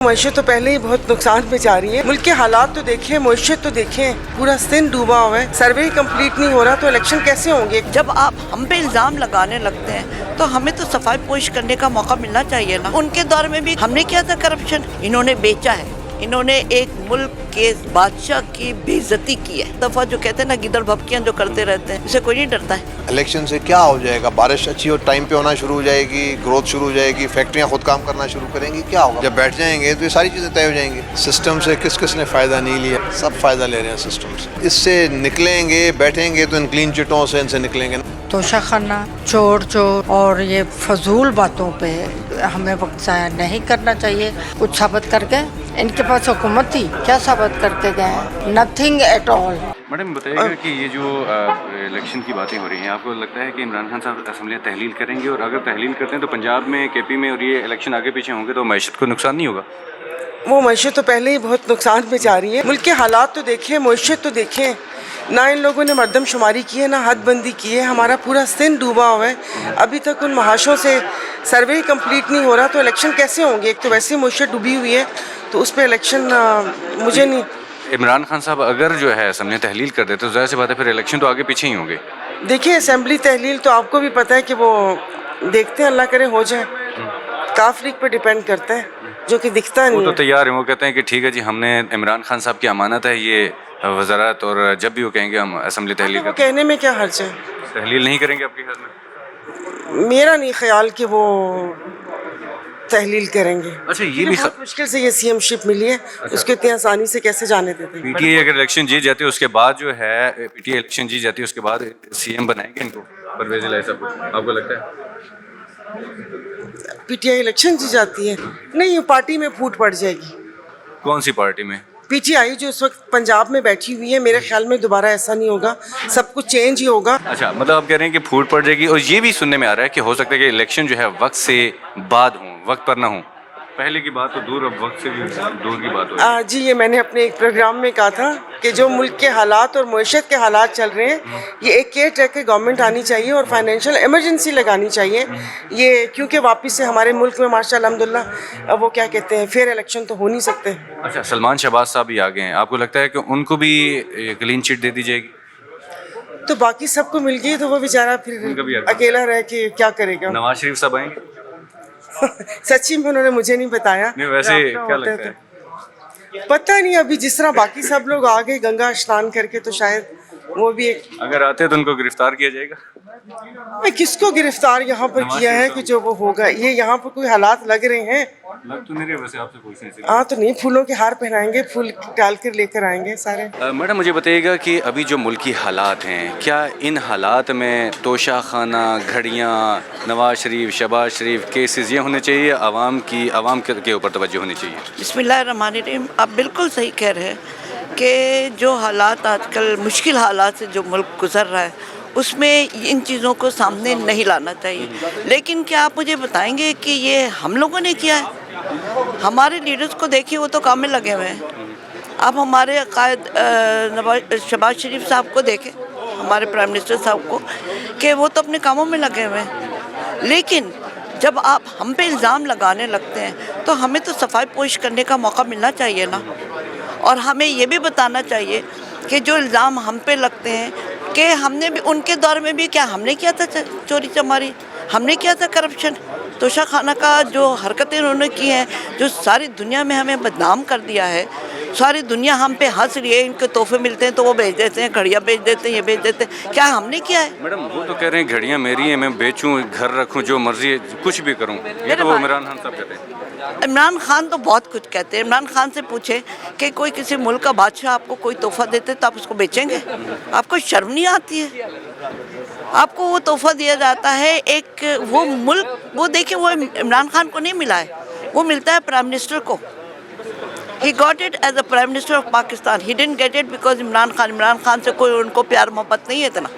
मईशत तो पहले ही बहुत नुकसान में जा रही है। मुल्क के हालात तो देखें, मईशत तो देखें, पूरा सिंध डूबा हुआ है। सर्वे ही कंप्लीट नहीं हो रहा तो इलेक्शन कैसे होंगे। जब आप हम पे इल्जाम लगाने लगते हैं तो हमें तो सफाई पोश करने का मौका मिलना चाहिए ना। उनके दौर में भी हमने किया था करप्शन। इन्होंने बेचा है, इन्होंने एक मुल्क के बादशाह की बेइज्जती की है। दफा जो कहते हैं ना गिदड़ भपकियां जो करते रहते हैं, इससे कोई नहीं डरता है। इलेक्शन से क्या हो जाएगा? बारिश अच्छी और टाइम पे होना शुरू हो जाएगी, ग्रोथ शुरू हो जाएगी, फैक्ट्रियां खुद काम करना शुरू करेंगी। क्या होगा? जब बैठ जाएंगे तो ये सारी चीजें तय हो जाएंगी। सिस्टम से किस किस ने फायदा नहीं लिया, सब फायदा ले रहे हैं सिस्टम से। इससे निकलेंगे, बैठेंगे तो इन क्लीन चिटों से इनसे निकलेंगे। तोशाखाना, चोर और ये फजूल बातों पे हमें वक्त ज़ाया नहीं करना चाहिए। कुछ साबित करके, इनके पास हुकूमत थी, क्या साबित करके गए हैं? Nothing at all. मैडम बताइएगा कि ये जो इलेक्शन की बातें हो रही हैं, आपको लगता है कि इमरान खान साहब असम्बली तहलील करेंगे? और अगर तहलील करते हैं तो पंजाब में, केपी में और ये इलेक्शन आगे पीछे होंगे तो मैशत को नुकसान नहीं होगा? वो मईशत तो पहले ही बहुत नुकसान में जा रही है। मुल्क के हालात तो देखें, मईशत तो देखें। ना इन लोगों ने मरदमशुमारी की है, ना हदबंदी की है। हमारा पूरा सिंध डूबा हुआ है। अभी तक उन महाशों से सर्वे ही कंप्लीट नहीं हो रहा तो इलेक्शन कैसे होंगे। एक तो वैसे ही मईशत डूबी हुई है तो उस पर इलेक्शन मुझे नहीं। इमरान खान साहब अगर जो है असम्बली तहलील कर देते तो ज़ाहिर सी बात है फिर इलेक्शन तो आगे पीछे ही होंगे। देखिए असम्बली तहलील तो आपको भी पता है कि वो देखते हैं, अल्लाह करे हो जाए। काफ लीग पे डिपेंड करता है जो कि दिखता नहीं। वो तो तैयार है, वो कहते हैं कि ठीक है जी, हमने इमरान खान साहब की अमानत है ये वज़ारत, और जब भी वो कहेंगे हम असम्बली तहलील वो कहने में क्या हर्ज है। तहलील नहीं करेंगे आपके ख्याल में? मेरा नहीं ख्याल कि वो तहलील करेंगे। अच्छा, ये भी बहुत मुश्किल से ये सीएमशिप मिली है। उसको इतनी आसानी से कैसे जाने देते हैं। पीटीआई अगर इलेक्शन जीत जाती है उसके बाद जो है पीटीआई इलेक्शन जीत जाती है उसके बाद सीएम बनाएंगे इनको, परवेज इलाही साहब को, आपको लगता है? पीटीआई इलेक्शन जीत जाती है? नहीं, ये पार्टी में फूट पड़ जाएगी। कौन सी पार्टी में? पीटीआई जो इस वक्त पंजाब में बैठी हुई है, मेरे ख्याल में दोबारा ऐसा नहीं होगा, सब कुछ चेंज ही होगा। अच्छा, मतलब आप कह रहे हैं कि फूट पड़ जाएगी। और ये भी सुनने में आ रहा है कि हो सकता है कि इलेक्शन जो है वक्त से बाद हों, वक्त पर ना हों। पहले की बात तो दूर, अब वक्त से भी दूर की बात हो। जी, ये मैंने अपने एक प्रोग्राम में कहा था कि जो मुल्क के हालात और मईशत के हालात चल रहे हैं, ये एक केयर टेकर गवर्नमेंट आनी चाहिए और फाइनेंशियल इमरजेंसी लगानी चाहिए। ये क्योंकि वापस से हमारे मुल्क में माशाअल्लाह अल्हम्दुलिल्लाह वो क्या कहते हैं, फेयर इलेक्शन तो हो नहीं सकते। अच्छा, सलमान शहबाज साहब भी आ गए हैं, आपको लगता है कि उनको भी क्लीन चिट दे दी जाएगी? तो बाकी सबको मिल गई तो वो बेचारा फिर अकेला रह के क्या करेगा। नवाज शरीफ साहब आएंगे? सच्ची में उन्होंने मुझे नहीं बताया। नहीं, वैसे क्या लगता है? पता नहीं, अभी जिस तरह बाकी सब लोग आ गए गंगा स्नान करके तो शायद वो भी एक। अगर आते तो उनको गिरफ्तार किया जाएगा? मैं किसको गिरफ्तार यहाँ पर किया है कि जो वो होगा। ये यहाँ पर कोई हालात लग रहे हैं, लग तो नहीं रहे वैसे आपसे पूछने से। हाँ तो नहीं, फूलों के हार पहनाएंगे, फूल डाल कर लेकर आएंगे सारे। मैडम मुझे बताइएगा कि अभी जो मुल्की हालात हैं, क्या इन हालात में तोशाखाना, घड़ियाँ, नवाज शरीफ, शहबाज शरीफ केसेस ये होने चाहिए? आवाम के ऊपर तवज्जो होनी चाहिए? बिस्मिल्लाहिर्रहमानिर्रहीम, आप बिल्कुल सही कह रहे हैं कि जो हालात आजकल मुश्किल हालात से जो मुल्क गुजर रहा है उसमें इन चीज़ों को सामने नहीं लाना चाहिए। लेकिन क्या आप मुझे बताएंगे कि ये हम लोगों ने किया है? हमारे लीडर्स को देखिए, वो तो काम में लगे हुए हैं। आप हमारे कायद शहबाज शरीफ साहब को देखें, हमारे प्राइम मिनिस्टर साहब को, कि वो तो अपने कामों में लगे हुए हैं। लेकिन जब आप हम पे इल्ज़ाम लगाने लगते हैं तो हमें तो सफाई पोश करने का मौका मिलना चाहिए ना। और हमें ये भी बताना चाहिए कि जो इल्ज़ाम हम पे लगते हैं कि हमने भी उनके दौर में भी क्या हमने किया था चोरी चमारी, हमने किया था करप्शन। तोशाखाना का जो हरकतें उन्होंने की हैं, जो सारी दुनिया में हमें बदनाम कर दिया है, सारी दुनिया हम पे हंस रही है। इनके तोहफे मिलते हैं तो वो बेच देते हैं, घड़ियाँ बेच देते हैं, ये बेच देते हैं। क्या हमने किया है? मैडम वो तो कह रहे हैं घड़ियाँ मेरी हैं, मैं बेचूं, घर रखूं, जो मर्जी कुछ भी करूं। ये तो वो इमरान खान साहब कहते हैं। इमरान खान तो बहुत कुछ कहते हैं। इमरान खान से पूछे कि कोई किसी मुल्क का बादशाह आपको कोई तोहफा देते तो आप उसको बेचेंगे? आपको शर्म नहीं आती है? आपको वो तोहफा दिया जाता है एक वो मुल्क, वो देखिए वो इमरान खान को नहीं मिला है, वो मिलता है प्राइम मिनिस्टर को। He got it as a Prime Minister of Pakistan. He didn't get it because Imran Khan से कोई उनको प्यार मोहब्बत नहीं है इतना।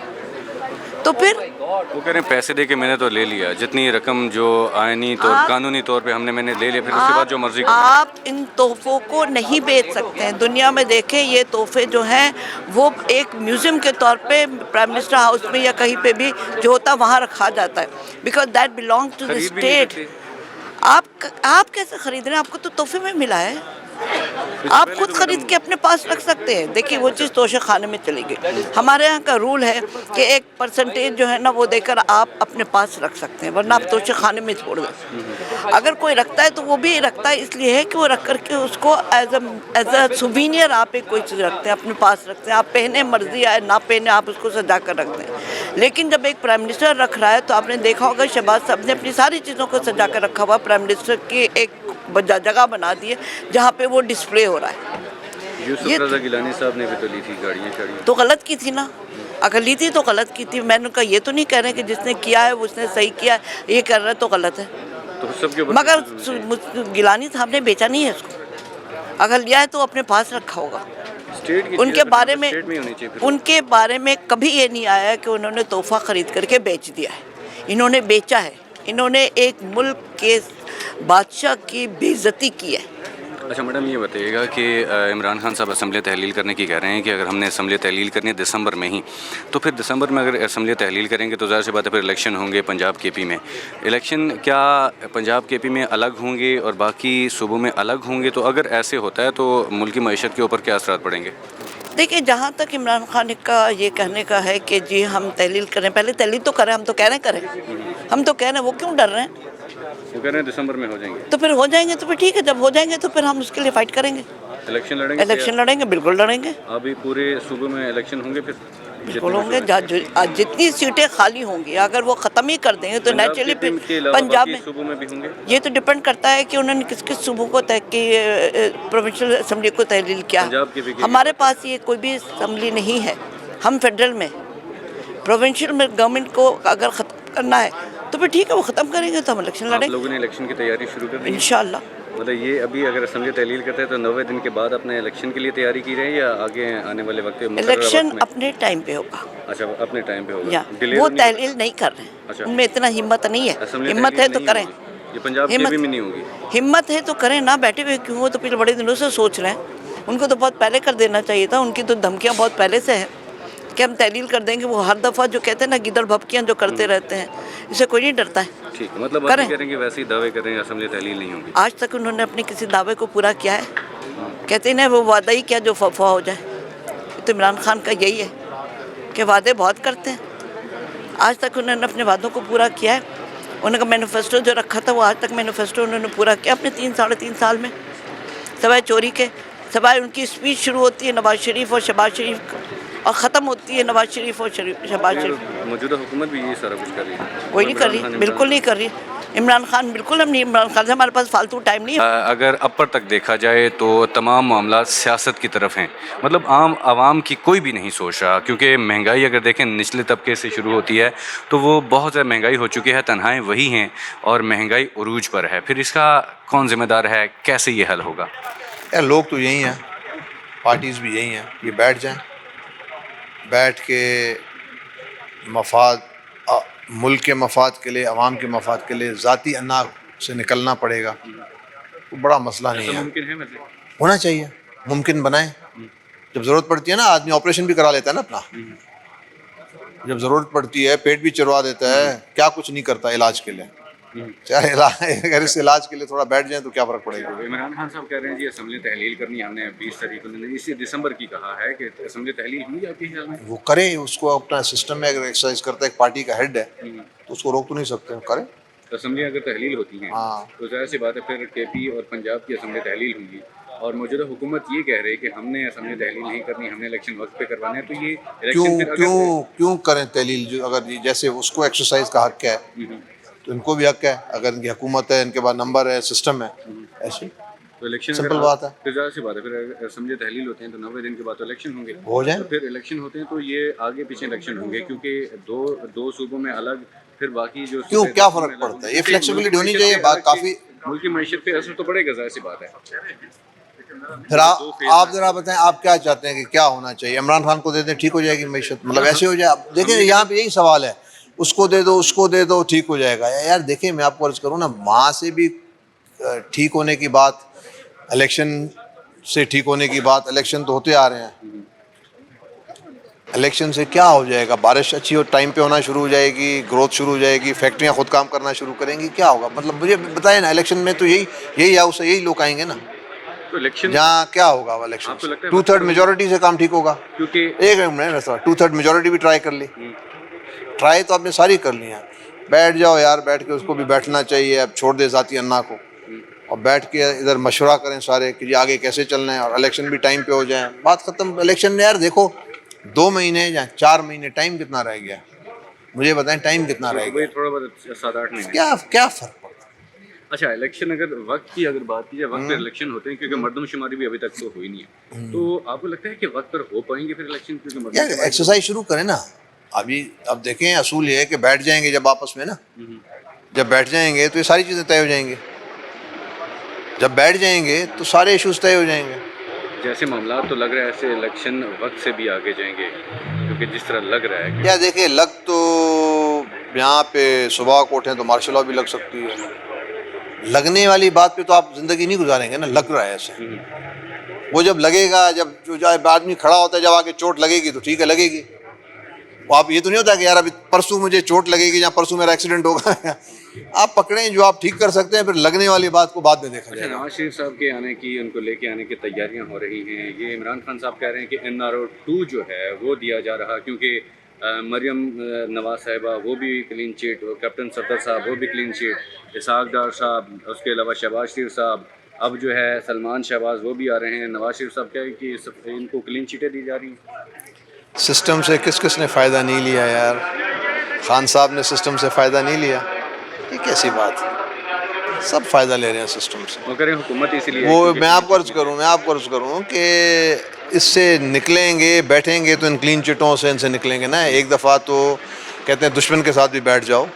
तो फिर वो कह रहे हैं पैसे दे के मैंने तो ले लिया, जितनी रकम जो आईनी तौर कानूनी तौर पे मैंने ले लिया, फिर उसके बाद जो मर्जी आप इन तोहफों को नहीं बेच सकते हैं। दुनिया में देखें, ये तोहफे जो हैं वो एक म्यूज़ियम के तौर पे प्राइम मिनिस्टर हाउस में या कहीं पे भी जो होता है वहाँ रखा जाता है, because that belong to the state. आप कैसे खरीद रहे हैं? आपको तो तोहफे में मिला है, आप खुद खरीद के अपने पास रख सकते हैं। देखिए वो चीज़ तोशे खाने में चली गई। हमारे यहाँ का रूल है कि 1% जो है ना वो देकर आप अपने पास रख सकते हैं, वरना आप तोशे खाने में छोड़ दें। अगर कोई रखता है तो वो भी रखता है इसलिए है कि वो रख करके उसको एज अ सुवीनियर आप एक कोई चीज़ रखते हैं, अपने पास रखते हैं। आप पहने मर्जी आए ना पहने, आप उसको सजा कर रखते हैं। लेकिन जब एक प्राइम मिनिस्टर रख रहा है तो आपने देखा होगा शहबाज साहब ने अपनी सारी चीज़ों को सजा कर रखा हुआ। प्राइम मिनिस्टर की एक जगह बना दी है जहाँ पे वो डिस्प्ले हो रहा है। यूसुफ रज़ा गिलानी साहब ने भी तो ली थी गाड़ियाँ तो गलत की थी ना, अगर ली थी तो गलत की थी। मैंने कहा ये तो नहीं कह रहे कि जिसने किया है उसने सही किया है, ये कर रहा है तो गलत है। तो सबके मगर गिलानी साहब ने बेचा नहीं है इसको, अगर लिया है तो अपने पास रखा होगा। उनके बारे में कभी ये नहीं आया कि उन्होंने तोहफा खरीद करके बेच दिया है। इन्होंने बेचा है, इन्होंने एक मुल्क के बादशाह की बेइज्जती की है। अच्छा मैडम ये बताइएगा कि इमरान खान साहब असम्बली तहलील करने की कह रहे हैं कि अगर हमने असम्बली तहलील करनी है दिसंबर में ही, तो फिर दिसंबर में अगर असम्बली तहलील करेंगे तो ज़ाहिर सी बात है फिर इलेक्शन होंगे पंजाब केपी में। इलेक्शन क्या पंजाब केपी में अलग होंगे और बाकी सूबों में अलग होंगे? तो अगर ऐसे होता है तो मुल्की मईशत के ऊपर क्या असरात पड़ेंगे? देखिए जहाँ तक इमरान खान का ये कहने का है कि जी हम तहलील करें, पहले तहलील तो करें। हम तो कह रहे हैं करें, हम तो कह रहे हैं, वो क्यों डर रहे हैं? वो कह रहे हैं दिसंबर में हो जाएंगे। तो फिर हो जाएंगे तो फिर ठीक है, जब हो जाएंगे तो फिर हम उसके लिए फाइट करेंगे। इलेक्शन लड़ेंगे? इलेक्शन लड़ेंगे, बिल्कुल लड़ेंगे। अभी पूरे सूबे में इलेक्शन होंगे फिर? बिल्कुल होंगे। जितनी सीटें खाली होंगी अगर वो ख़त्म ही कर देंगे तो नेचुरली पंजाब में सूबों में भी होंगे। ये तो डिपेंड करता है कि उन्होंने किस किस सूबों को प्रोविंशियल असम्बली को तहलील किया। हमारे पास ये कोई भी असम्बली नहीं है, हम फेडरल में। प्रोविंशियल में गवर्नमेंट को अगर ख़त्म करना है तो फिर ठीक है, वो ख़त्म करेंगे तो हम इलेक्शन लड़ेंगे। आप लोगों ने इलेक्शन की तैयारी शुरू कर दी इंशाल्लाह? मतलब ये अभी अगर असम्बली तहलील करते हैं तो 90 दिन के बाद अपने इलेक्शन के लिए तैयारी की रहे हैं या आगे आने वाले वक्त में? इलेक्शन अपने टाइम पे होगा। अच्छा अपने टाइम पे होगा, वो तहलील नहीं कर रहे हैं। अच्छा। उनमें इतना हिम्मत नहीं है। हिम्मत है तो करें। ये पंजाब के भी नहीं होगी। हिम्मत है तो करें ना, बैठे हुए क्यों हो? तो फिर बड़े दिनों से सोच रहे हैं। उनको तो बहुत पहले कर देना चाहिए था। उनकी तो धमकियाँ बहुत पहले से हैं कि हम तहलील कर देंगे। वो हर दफ़ा जो कहते हैं ना गिदड़ भपकियाँ जो करते रहते हैं, इससे कोई नहीं डरता है। ठीक है, मतलब आप करेंगे वैसे ही दावे करेंगे असम्बली तहलील नहीं होगी? आज तक उन्होंने अपने किसी दावे को पूरा किया है? कहते हैं ना वो वादा ही क्या जो फवा हो जाए। तो इमरान खान का यही है कि वादे बहुत करते हैं। आज तक उन्होंने अपने वादों को पूरा किया है। उनका मैनिफेस्टो जो रखा था वो आज तक मैनिफेस्टो उन्होंने पूरा किया अपने 3-3.5 साल में, सवाए चोरी के। सवाए उनकी स्पीच शुरू होती है नवाज शरीफ और शहबाज शरीफ और ख़त्म होती है नवाज शरीफ और शहबाज शरीफ। मौजूदा हुकूमत भी ये सारा कुछ कर रही है? कोई नहीं कर रही, बिल्कुल नहीं कर रही। इमरान खान बिल्कुल हम नहीं, इमरान खान से हमारे पास फालतू टाइम नहीं है। अगर अपर तक देखा जाए तो तमाम मामला सियासत की तरफ हैं, मतलब आम आवाम की कोई भी नहीं सोच रहा। क्योंकि महंगाई अगर देखें निचले तबके से शुरू होती है तो वो बहुत ज़्यादा महंगाई हो चुकी है, तनहाएँ वही हैं और महंगाई उरूज पर है। फिर इसका कौन ज़िम्मेदार है, कैसे ये हल होगा? यार लोग तो यही हैं, पार्टीज़ भी यही हैं, ये बैठ जाएं, बैठ के मफाद मुल्क के मफाद के लिए, अवाम के मफाद के लिए ज़ाती अन्ना से निकलना पड़ेगा। तो बड़ा मसला नहीं है, मुमकिन है मतलब? होना चाहिए, मुमकिन बनाएं। जब ज़रूरत पड़ती है ना आदमी ऑपरेशन भी करा लेता है ना अपना, जब ज़रूरत पड़ती है पेट भी चरवा देता है, क्या कुछ नहीं करता इलाज के लिए। चाहे अगर इस इलाज के लिए थोड़ा बैठ जाए तो क्या फ़र्क पड़ेगा। इमरान खान साहब कह रहे हैं जी असम्बली तहलील करनी है, हमने 20 तारीख को इसी दिसंबर की कहा है कि असम्बली तहलील हुई आपके ख्याल में? वो करे, उसको अपना सिस्टम में अगर एक्सरसाइज करता है, एक पार्टी का हेड है तो उसको रोक तो नहीं सकते, करे। असम्बली अगर तहलील होती हैं तो ज़ाहिर सी बात है फिर केपी और पंजाब की असम्बली तहलील होंगी और मौजूदा हुकूमत ये कह रही है कि हमने असम्बली तहलील नहीं करनी, हमने इलेक्शन वक्त पे करवाने हैं। तो ये क्यों करें तहलील? जो अगर जैसे उसको एक्सरसाइज का हक है तो इनको भी हक है। अगर इनकी हुकूमत है, इनके पास नंबर है, सिस्टम है, ऐसे तो इलेक्शन सिंपल बात है। फिर ज़ाहिर सी बात है फिर असम्बली तहलील होते हैं तो 90 दिन के बाद तो इलेक्शन होंगे, हो जाए। तो फिर इलेक्शन होते हैं तो ये आगे पीछे इलेक्शन होंगे क्योंकि दो सूबों में अलग, फिर बाकी जो क्यों क्या फ़र्क पड़ता है? ये फ्लेक्सिबिलिटी होनी चाहिए। बात काफ़ी मुल्क की मईशत पे असर तो पड़ेगा, ज़ाहिर सी बात है। फिर आप ज़रा बताएं आप क्या चाहते हैं कि क्या होना चाहिए? इमरान खान को दे दें ठीक हो जाएगी मईशत, मतलब ऐसे हो जाए। देखिए यहाँ पे यही सवाल है, उसको दे दो, उसको दे दो, ठीक हो जाएगा। यार देखिए मैं आपको अर्ज़ करूँ ना, माँ से भी ठीक होने की बात, इलेक्शन से ठीक होने की बात, इलेक्शन तो होते आ रहे हैं। इलेक्शन से क्या हो जाएगा? बारिश अच्छी हो टाइम पे होना शुरू हो जाएगी, ग्रोथ शुरू हो जाएगी, फैक्ट्रियां खुद काम करना शुरू करेंगी, क्या होगा? मतलब मुझे बताए ना, इलेक्शन में तो यही हाउस है, यही लोग आएंगे ना। तो इलेक्शन जहाँ क्या होगा वो इलेक्शन आपको लगता है 2/3 मेजोरिटी से काम ठीक होगा? क्योंकि एक मिनट 2/3 मेजोरिटी भी ट्राई कर ली। ट्राई तो आपने सारी कर ली है। बैठ जाओ यार, बैठ के उसको भी बैठना चाहिए। अब छोड़ दे जाती अन्ना को और बैठ के इधर मशवरा करें सारे कि जी आगे कैसे चलना है, और इलेक्शन भी टाइम पे हो जाए, बात खत्म। इलेक्शन में यार देखो 2 महीने या 4 महीने, टाइम कितना रह गया? मुझे बताएं टाइम कितना रह वही गया? थोड़ा बहुत 7-8 महीने। क्या फर्क पड़ता है? अच्छा, इलेक्शन अगर वक्त की अगर बात की जाए, वक्त पर इलेक्शन होते हैं क्योंकि मर्दमशुमारी भी अभी तक तो हुई नहीं है, तो आपको लगता है कि वक्त पर हो पाएंगे फिर इलेक्शन? क्योंकि यार एक्सरसाइज शुरू करें ना। अब देखें, असूल ये है कि बैठ जाएंगे जब आपस में ना, जब बैठ जाएंगे तो ये सारी चीज़ें तय हो जाएंगी। जब बैठ जाएंगे तो सारे इश्यूज तय हो जाएंगे। जैसे मामला तो लग रहा है ऐसे इलेक्शन वक्त से भी आगे जाएंगे, क्योंकि जिस तरह लग रहा है कि क्या देखिए, लग तो यहाँ पे सुबह को उठें तो मार्शल लॉ भी लग सकती है। लगने वाली बात पे तो आप जिंदगी नहीं गुजारेंगे ना। लग रहा है ऐसे, वो जब लगेगा, जब जो आदमी खड़ा होता है, जब आके चोट लगेगी तो ठीक है, लगेगी। वो आप ये तो नहीं होता कि यार अभी परसों मुझे चोट लगेगी या परसों मेरा एक्सीडेंट होगा। आप पकड़ें जो आप ठीक कर सकते हैं, फिर लगने वाली बात को बाद में देखा अच्छा, जाएगा। नवाज शरीफ साहब के आने की, उनको लेके आने की तैयारियां हो रही हैं। ये इमरान खान साहब कह रहे हैं कि NRO 2 जो है वो दिया जा रहा, क्योंकि मरियम नवाज साहिबा वो भी क्लीन चिट, कैप्टन सफदर साहब वो भी क्लीन चिट, इसहाक डार साहब, उसके अलावा शहबाज शरीफ साहब, अब जो है सलमान शहबाज वो भी आ रहे हैं। नवाज शरीफ साहब क्या है कि इनको क्लीन चिटें दी जा रही हैं। सिस्टम से किस ने फ़ायदा नहीं लिया यार? खान साहब ने सिस्टम से फ़ायदा नहीं लिया, ये कैसी बात है? सब फ़ायदा ले रहे हैं सिस्टम से। वो करें हुकूमत इसलिए वो क्योंकि- मैं आपको अर्ज करूँ कि इससे निकलेंगे, बैठेंगे तो इन क्लीन चिटों से इनसे निकलेंगे ना। एक दफ़ा तो कहते हैं दुश्मन के साथ भी बैठ जाओ।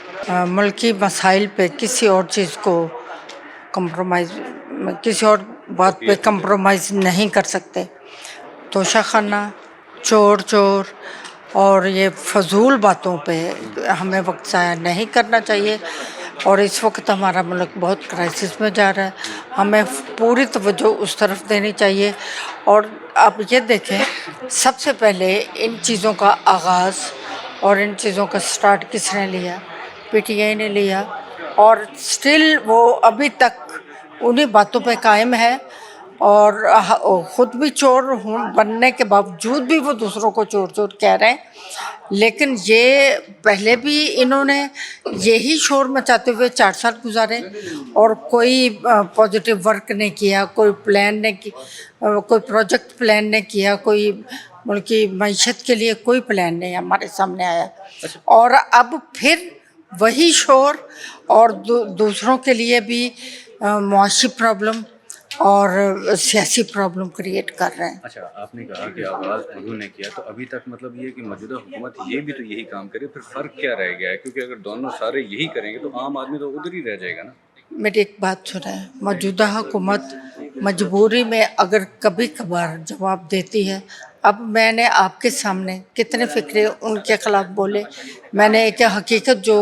मुल्की मसाइल पे किसी और चीज़ को कंप्रोमाइज़, किसी और बात पे कंप्रोमाइज़ नहीं कर सकते। तोशाखाना, चोर और ये फजूल बातों पे हमें वक्त ज़ाया नहीं करना चाहिए। और इस वक्त हमारा मुल्क बहुत क्राइसिस में जा रहा है, हमें पूरी तवज्जो उस तरफ देनी चाहिए। और आप ये देखें, सबसे पहले इन चीज़ों का आगाज़ और इन चीज़ों का स्टार्ट किसने लिया? PTI ने लिया, और स्टिल वो अभी तक उन्हीं बातों पे कायम है। और ख़ुद भी चोर बनने के बावजूद भी वो दूसरों को चोर कह रहे हैं। लेकिन ये पहले भी इन्होंने यही शोर मचाते हुए 4 साल गुजारे और कोई पॉजिटिव वर्क नहीं किया, कोई प्लान नहीं की, कोई प्रोजेक्ट प्लान नहीं किया, कोई मुल्की मईशत के लिए कोई प्लान नहीं हमारे सामने आया। और अब फिर वही शोर और दूसरों के लिए भी मुआशी प्रॉब्लम और सियासी प्रॉब्लम क्रिएट कर रहे हैं। अच्छा, आपने कहा कि आगाज़ उन्होंने किया, तो अभी तक मतलब ये कि मौजूदा हुकूमत ये भी तो यही काम करे, फिर फ़र्क क्या रह गया है? क्योंकि अगर दोनों सारे यही करेंगे तो आम आदमी तो उधर ही रह जाएगा ना। मेरी एक बात सुने, मौजूदा हुकूमत मजबूरी में अगर कभी कभार जवाब देती है। अब मैंने आपके सामने कितने फ़िक्रे उनके ख़िलाफ़ बोले। मैंने एक हकीकत जो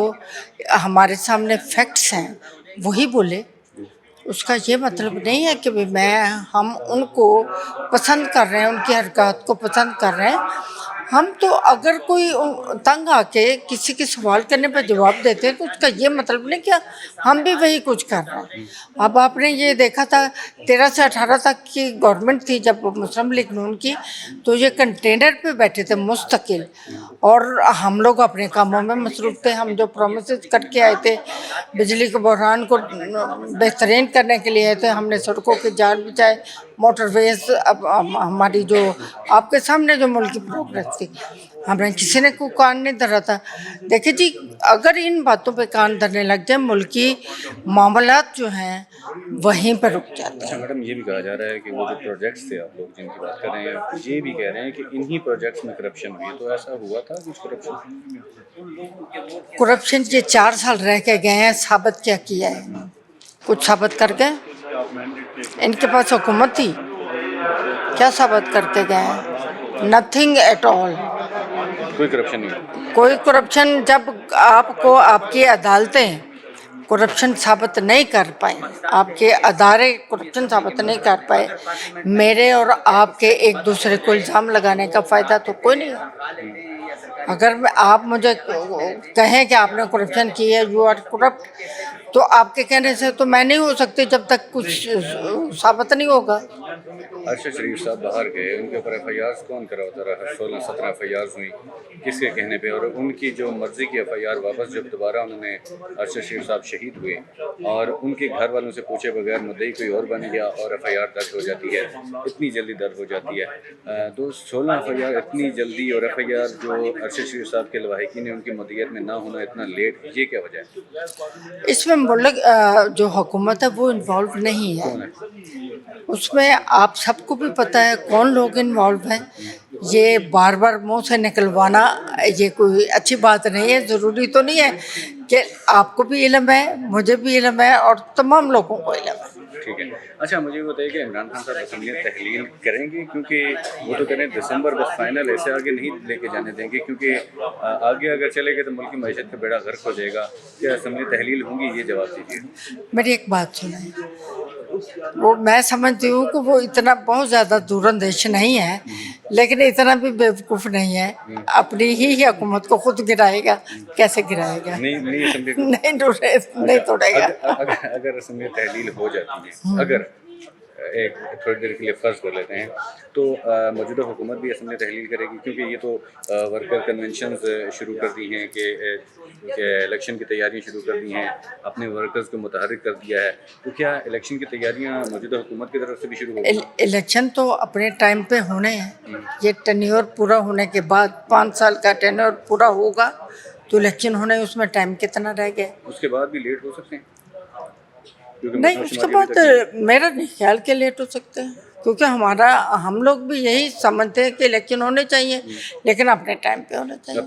हमारे सामने फैक्ट्स हैं वही बोले। उसका ये मतलब नहीं है कि हम उनको पसंद कर रहे हैं, उनकी हरकत को पसंद कर रहे हैं। हम तो अगर कोई तंग आके किसी के सवाल करने पर जवाब देते हैं तो उसका ये मतलब नहीं कि हम भी वही कुछ कर रहे हैं। अब आपने ये देखा था 13 से 18 तक की गवर्नमेंट थी जब मुस्लिम लीग नून की, तो ये कंटेनर पे बैठे थे मुस्तकिल, और हम लोग अपने कामों में मसरूफ़ थे। हम जो प्रोमिस करके आए थे, बिजली के बहरान को बेहतरीन करने के लिए आए थे, हमने सड़कों के जाल बिछाए, मोटरवेज। अब हमारी जो आपके सामने जो मुल्क की प्रोग्रेस थी, हमें किसी ने कोई कान नहीं धरा था। देखिए जी, अगर इन बातों पे कान धरने लग जाए, मुल्की मामलात जो हैं वहीं पर रुक जाते अच्छा हैं। मैडम, ये भी कहा जा रहा है कि वो जो प्रोजेक्ट्स थे आप लोग जिनकी बात कर रहे हैं, ये भी कह रहे हैं कि इन्हीं प्रोजेक्ट्स में करप्शन हुई है, तो ऐसा हुआ था कुछ करप्शन? करप्शन ये 4 साल रह के गए हैं, साबित क्या किया है? कुछ साबित करके इनके पास हुकूमत थी, क्या साबित करके गए हैं? Nothing at all. कोई करप्शन नहीं हुआ। कोई करप्शन जब आपको आपकी अदालतें करप्शन साबित नहीं कर पाए, आपके अदारे करप्शन साबित नहीं कर पाए, मेरे और आपके एक दूसरे को इल्ज़ाम लगाने का फ़ायदा तो कोई नहीं है। अगर आप मुझे कहें कि आपने करप्शन की है, यू आर करप्ट, तो आपके कहने से तो मैं नहीं हो सकती जब तक कुछ साबित नहीं होगा। अरशद शरीफ साहब बाहर गए, उनके ऊपर FIR कौन करवाता रहा? 16-17 FIR हुई, किसके कहने पे? और उनकी जो मर्जी की FIR वापस जब दोबारा उन्होंने अरशद शरीफ साहब शहीद हुए और उनके घर वालों से पूछे बगैर मुद्दई कोई और बन गया और FIR दर्ज हो जाती है, इतनी जल्दी दर्ज हो जाती है। 16 FIR इतनी जल्दी, और FIR जो अरशद शरीफ साहब के लवाहिकीन है उनकी मदीयत में ना होना इतना लेट, ये क्या वजह है? इसमें बोले जो हुकूमत है वो इन्वॉल्व नहीं है, उसमें आप सबको भी पता है कौन लोग इन्वॉल्व हैं। ये बार बार मुंह से निकलवाना ये कोई अच्छी बात नहीं है। ज़रूरी तो नहीं है कि आपको भी इल्म है, मुझे भी इल्म है और तमाम लोगों को इल्म है। ठीक है। अच्छा, मुझे ये बताइए कि इमरान खान साहब असम्बली तहलील करेंगे? क्योंकि वो तो करें दिसंबर बस फाइनल, ऐसे आगे नहीं लेके जाने देंगे, क्योंकि आगे अगर चले गए तो मुल्क की मईशत का बेड़ा गर्क हो जाएगा। क्या असम्बली तहलील होंगी? ये जवाब दीजिए। मेरी एक बात सुनाई, वो मैं समझती हूँ कि वो इतना बहुत ज़्यादा दूरंदेश नहीं है, लेकिन इतना भी बेवकूफ़ नहीं है, अपनी ही हुकूमत को खुद गिराएगा। कैसे गिराएगा? नहीं असम्बली नहीं तोड़ेगा। अगर असम्बली तहलील हो जाती है, अगर एक थोड़ी देर के लिए फ़र्ज़ कर लेते हैं, तो मौजूदा हुकूमत भी असम्बली तहलील करेगी, क्योंकि ये तो वर्कर कन्वेंशन शुरू कर दी हैं कि इलेक्शन की तैयारियां शुरू कर दी हैं, अपने वर्कर्स को मुतहर्रिक कर दिया है। तो क्या इलेक्शन की तैयारियां मौजूदा हुकूमत की तरफ से भी शुरू होगी? इलेक्शन तो अपने टाइम पे होने हैं। ये टेन्योर पूरा होने के बाद 5 साल का टेन्योर पूरा होगा तो इलेक्शन होने, उसमें टाइम कितना रह गया? उसके बाद भी लेट हो सकते हैं? नहीं, उसके बाद मेरा नहीं ख्याल के लेट हो सकते हैं, क्योंकि हम लोग भी यही समझते हैं कि इलेक्शन होने चाहिए, लेकिन अपने टाइम पे होने चाहिए।